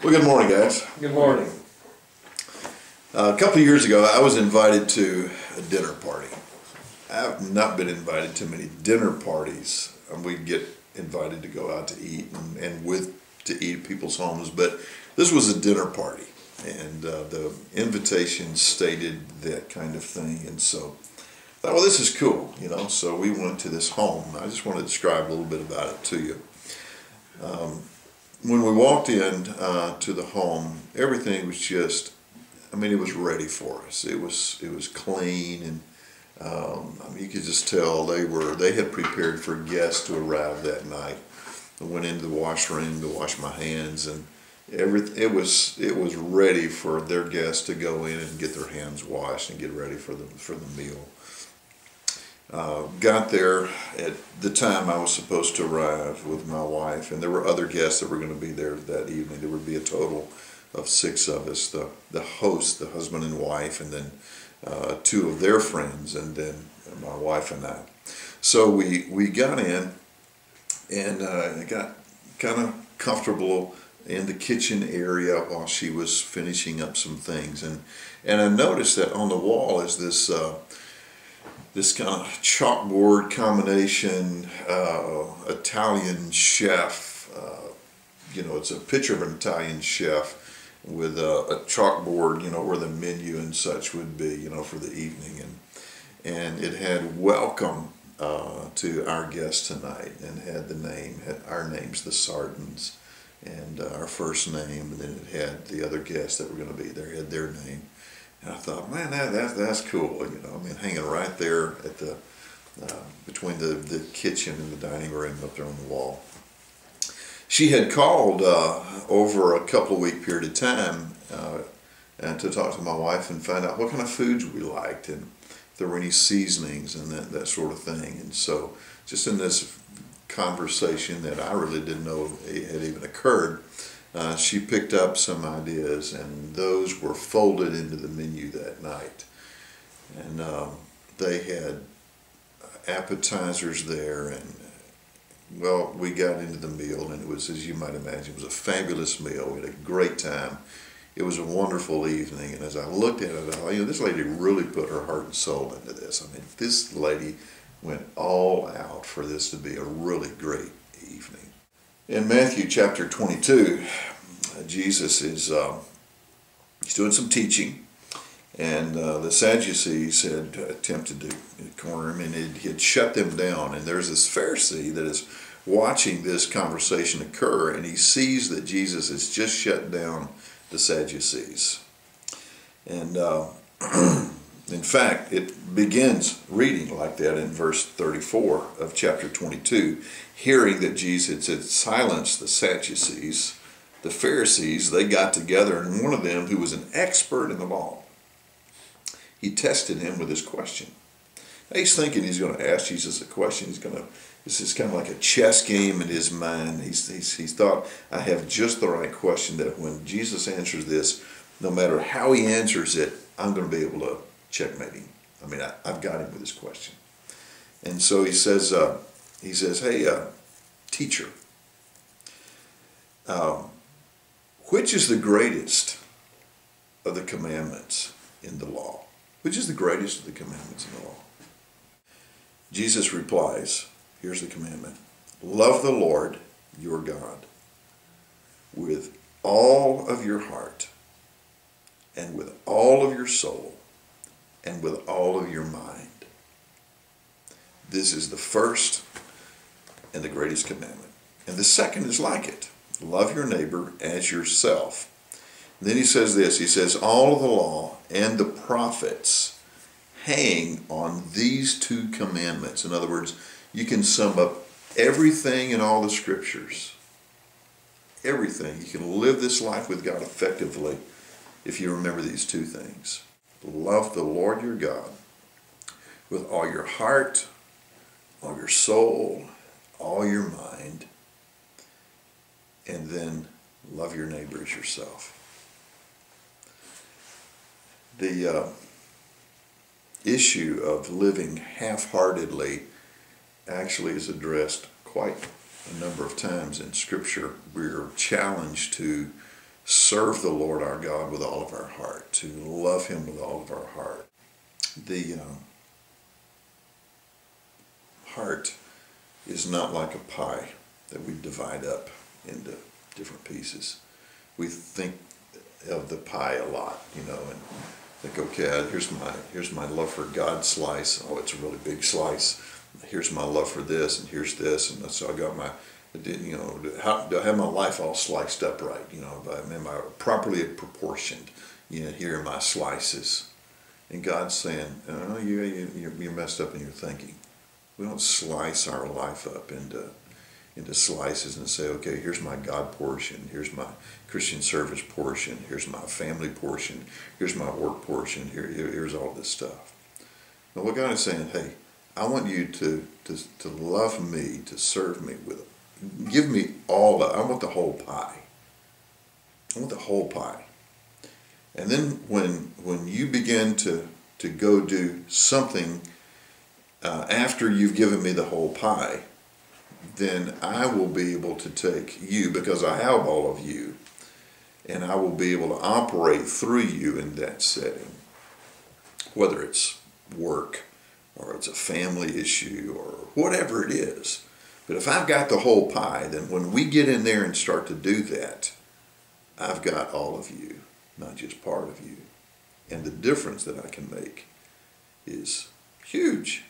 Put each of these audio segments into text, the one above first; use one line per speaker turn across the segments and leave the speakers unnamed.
Well, good morning, guys.
Good morning.
A couple of years ago, I was invited to a dinner party. I've not been invited to many dinner parties. We'd get invited to go out to eat to eat at people's homes, but this was a dinner party, and the invitation stated that kind of thing, and so I thought, well, this is cool, So we went to this home. I just want to describe a little bit about it to you. When we walked in to the home, everything was just, it was ready for us. It was clean, and you could just tell they had prepared for guests to arrive that night. I went into the washroom to wash my hands, and it was ready for their guests to go in and get their hands washed and get ready for the meal. Got there at the time I was supposed to arrive with my wife, and there were other guests that were going to be there that evening. There would be a total of 6 of us, the host, the husband and wife, and then 2 of their friends, and then my wife and I. So we got in and got kind of comfortable in the kitchen area while she was finishing up some things, and I noticed that on the wall is this kind of chalkboard combination, Italian chef. It's a picture of an Italian chef with a chalkboard, where the menu and such would be, for the evening, and it had welcome to our guests tonight, and had our names, the Sartins, and our first name, and then it had the other guests that were going to be there, had their name. And I thought, man, that's cool, hanging right there at the between the kitchen and the dining room up there on the wall. She had called over a couple of week period of time and to talk to my wife and find out what kind of foods we liked and if there were any seasonings and that sort of thing. And so just in this conversation that I really didn't know it had even occurred, she picked up some ideas, and those were folded into the menu that night. And they had appetizers there, and well, we got into the meal, and it was, as you might imagine, it was a fabulous meal. We had a great time. It was a wonderful evening, and as I looked at it, I thought, this lady really put her heart and soul into this. This lady went all out for this to be a really great evening. In Matthew chapter 22, Jesus is he's doing some teaching, and the Sadducees had attempted to corner him, and he had shut them down. And there's this Pharisee that is watching this conversation occur, and he sees that Jesus has just shut down the Sadducees. And in fact, it begins reading like that in verse 34 of chapter 22. Hearing that Jesus had silenced the Sadducees, the Pharisees, they got together, and one of them, who was an expert in the law, he tested him with this question. Now he's thinking he's going to ask Jesus a question. This is kind of like a chess game in his mind. He's thought, I have just the right question that when Jesus answers this, no matter how he answers it, I'm going to be able to checkmate him. I've got him with this question. And so he says, hey, teacher, which is the greatest of the commandments in the law? Which is the greatest of the commandments in the law? Jesus replies, here's the commandment. Love the Lord your God with all of your heart, and with all of your soul, and with all of your mind. This is the first and the greatest commandment. And the second is like it. Love your neighbor as yourself. And then he says this, he says, all of the law and the prophets hang on these 2 commandments. In other words, you can sum up everything in all the scriptures. Everything. You can live this life with God effectively if you remember these 2 things. Love the Lord your God with all your heart, all your soul, all your mind, and then love your neighbor as yourself. The issue of living half-heartedly actually is addressed quite a number of times in Scripture. We're challenged to serve the Lord our God with all of our heart, to love him with all of our heart. The heart is not like a pie that we divide up into different pieces. We think of the pie a lot, and think, okay, here's my love for God slice. Oh, it's a really big slice. Here's my love for this, and here's this, and so I got do I have my life all sliced up right? Am I properly proportioned? Here are my slices. And God's saying, oh, you're messed up in your thinking. We don't slice our life up into slices and say, okay, here's my God portion, here's my Christian service portion, here's my family portion, here's my work portion, here's all this stuff. But what God is saying, hey, I want you to love me, to serve me give me all I want the whole pie. I want the whole pie. And then when you begin to go do something after you've given me the whole pie, then I will be able to take you, because I have all of you, and I will be able to operate through you in that setting, whether it's work or it's a family issue or whatever it is. But if I've got the whole pie, then when we get in there and start to do that, I've got all of you, not just part of you. And the difference that I can make is huge.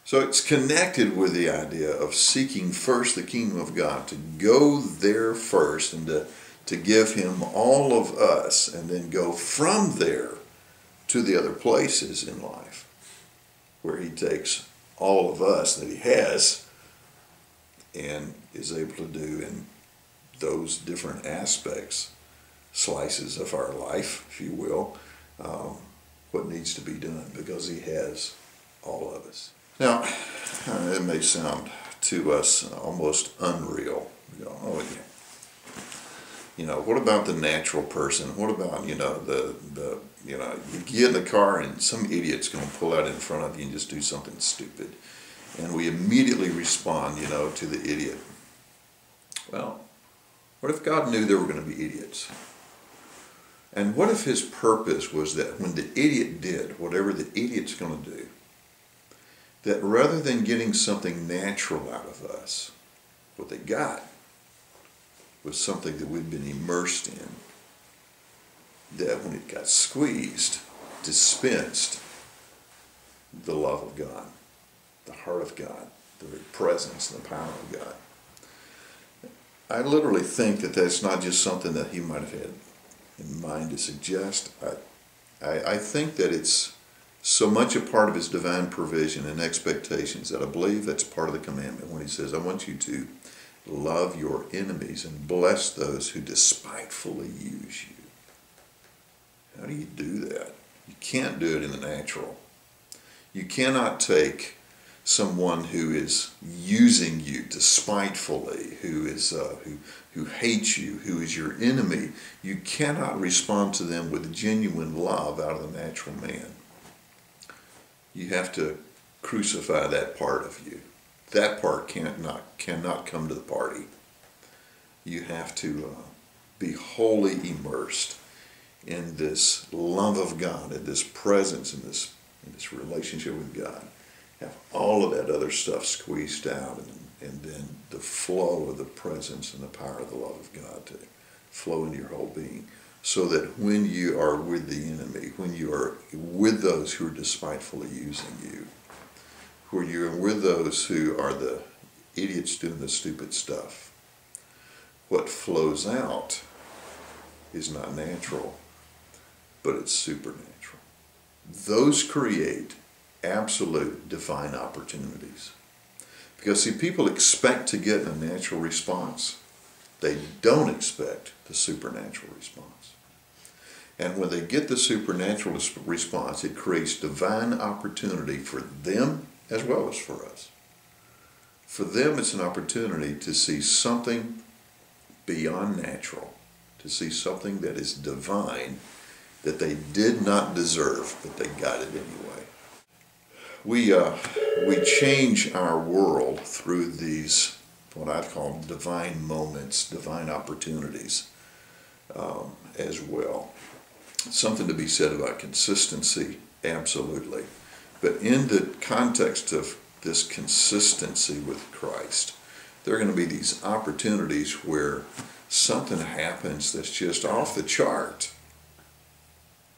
So it's connected with the idea of seeking first the kingdom of God, to go there first and to give him all of us, and then go from there to the other places in life where he takes all of us that he has and is able to do in those different aspects, slices of our life, if you will, what needs to be done, because he has all of us. Now, it may sound to us almost unreal. Oh yeah. What about the natural person? What about, you get in the car and some idiot's going to pull out in front of you and just do something stupid. And we immediately respond, to the idiot. Well, what if God knew there were going to be idiots? And what if his purpose was that when the idiot did whatever the idiot's going to do, that rather than getting something natural out of us, what they got was something that we'd been immersed in, that when it got squeezed, dispensed the love of God, the heart of God, the very presence and the power of God. I literally think that that's not just something that he might have had in mind to suggest. I think that it's so much a part of his divine provision and expectations that I believe that's part of the commandment when he says, I want you to love your enemies and bless those who despitefully use you. How do you do that? You can't do it in the natural. You cannot take someone who is using you despitefully, who hates you, who is your enemy. You cannot respond to them with genuine love out of the natural man. You have to crucify that part of you. That part cannot come to the party. You have to be wholly immersed in this love of God, in this presence, in this relationship with God. Have all of that other stuff squeezed out, and then the flow of the presence and the power of the love of God to flow into your whole being. So that when you are with the enemy, when you are with those who are despitefully using you, when you're with those who are the idiots doing the stupid stuff, what flows out is not natural, but it's supernatural. Those create absolute divine opportunities. Because see, people expect to get a natural response. They don't expect the supernatural response. And when they get the supernatural response, it creates divine opportunity for them as well as for us. For them, it's an opportunity to see something beyond natural, to see something that is divine, that they did not deserve, but they got it anyway. We change our world through these, what I call divine moments, divine opportunities. as well. Something to be said about consistency, absolutely. But in the context of this consistency with Christ, there are going to be these opportunities where something happens that's just off the chart.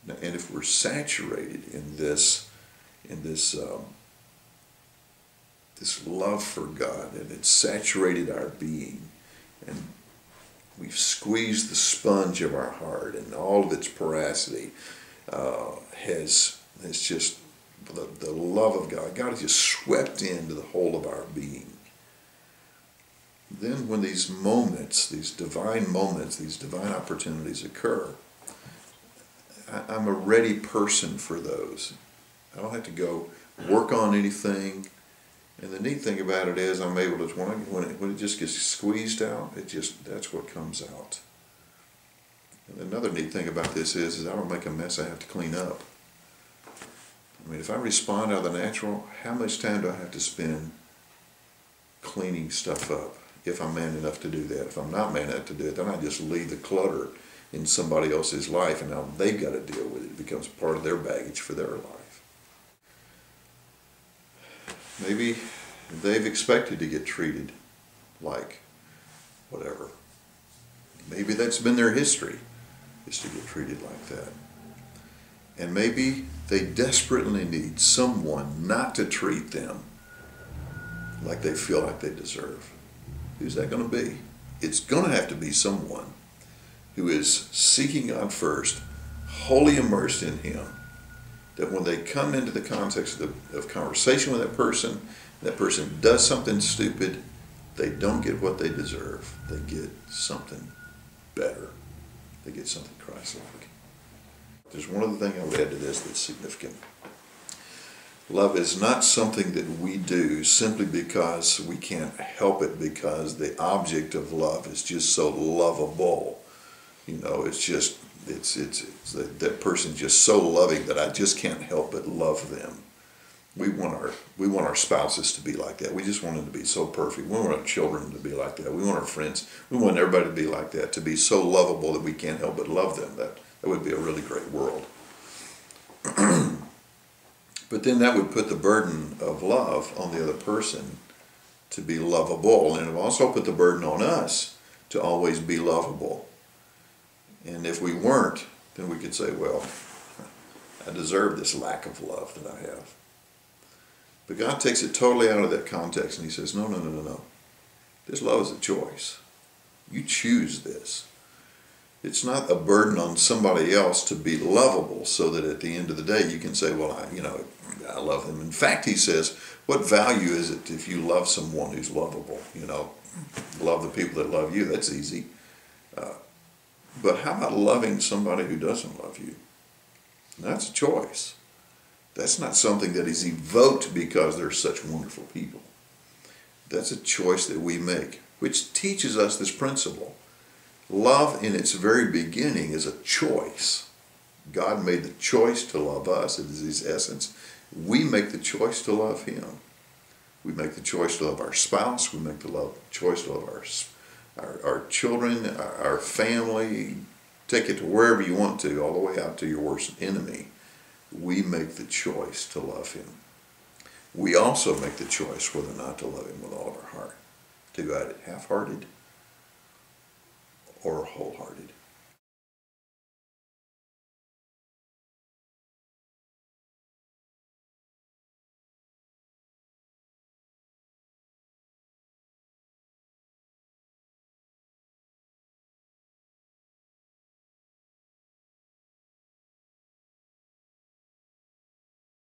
And if we're saturated in this love for God, and it's saturated our being, and we've squeezed the sponge of our heart, and all of its porosity has just the love of God. God has just swept into the whole of our being. Then when these moments, these divine opportunities occur, I'm a ready person for those. I don't have to go work on anything. And the neat thing about it is I'm able to, when it just gets squeezed out, that's what comes out. And another neat thing about this is I don't make a mess I have to clean up. I mean, if I respond out of the natural, how much time do I have to spend cleaning stuff up if I'm man enough to do that? If I'm not man enough to do it, then I just leave the clutter in somebody else's life, and now they've got to deal with it. It becomes part of their baggage for their life. Maybe they've expected to get treated like whatever. Maybe that's been their history, is to get treated like that. And maybe they desperately need someone not to treat them like they feel like they deserve. Who's that going to be? It's going to have to be someone who is seeking God first, wholly immersed in Him, that when they come into the context of conversation with that person does something stupid, they don't get what they deserve. They get something better. They get something Christ-like. There's one other thing I would add to this that's significant. Love is not something that we do simply because we can't help it, because the object of love is just so lovable. You know, it's that person's just so loving that I just can't help but love them. We want our spouses to be like that. We just want them to be so perfect. We want our children to be like that. We want our friends. We want everybody to be like that, to be so lovable that we can't help but love them. That would be a really great world. But then that would put the burden of love on the other person to be lovable, and it would also put the burden on us to always be lovable. And if we weren't, then we could say, well, I deserve this lack of love that I have. But God takes it totally out of that context, and He says, no, no, no, no, no. This love is a choice. You choose this. It's not a burden on somebody else to be lovable, so that at the end of the day you can say, well, I love them. In fact, He says, what value is it if you love someone who's lovable? Love the people that love you. That's easy. But how about loving somebody who doesn't love you? That's a choice. That's not something that is evoked because they're such wonderful people. That's a choice that we make, which teaches us this principle. Love in its very beginning is a choice. God made the choice to love us. It is His essence. We make the choice to love Him. We make the choice to love our spouse. We make the choice to love our children, our family. Take it to wherever you want to, all the way out to your worst enemy. We make the choice to love Him. We also make the choice whether or not to love Him with all of our heart. To do it half-hearted or wholehearted.